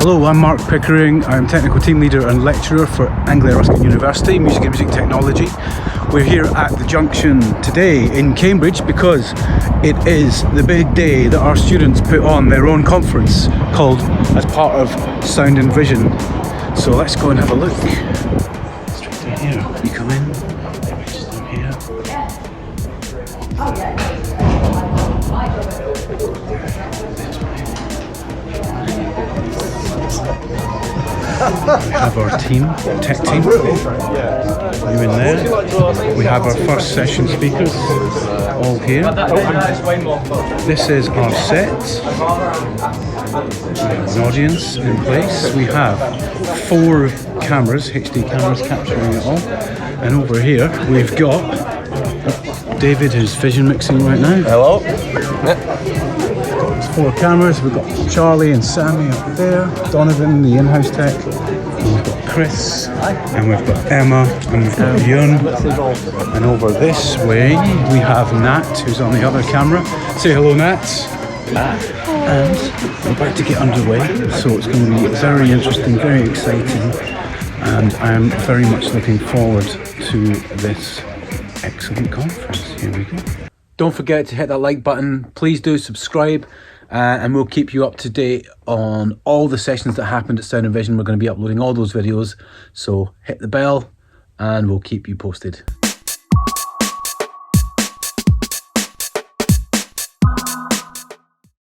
Hello, I'm Mark Pickering. I'm Technical Team Leader and Lecturer for Anglia Ruskin University, Music and Music Technology. We're here at the Junction today in Cambridge because it is the big day that our students put on their own conference called as part of Sound and Vision. So let's go and have a look. Straight through here. You come in, just through here. We have our team, tech team. You in there. We have our first session speakers all here. This is our set. We have an audience in place. We have 4 cameras, HD cameras capturing it all. And over here we've got David, who's vision mixing right now. Hello. 4 cameras. We've got Charlie and Sammy up there, Donovan, the in-house tech, and we've got Chris, and we've got Emma, and we've got Björn, and over this way we have Nat, who's on the other camera. Say hello, Nat. And we're about to get underway, so it's going to be very interesting, very exciting, and I'm very much looking forward to this excellent conference. Here we go. Don't forget to hit that like button. Please do subscribe, and we'll keep you up to date on all the sessions that happened at Sound and Vision. We're going to be uploading all those videos, so hit the bell and we'll keep you posted.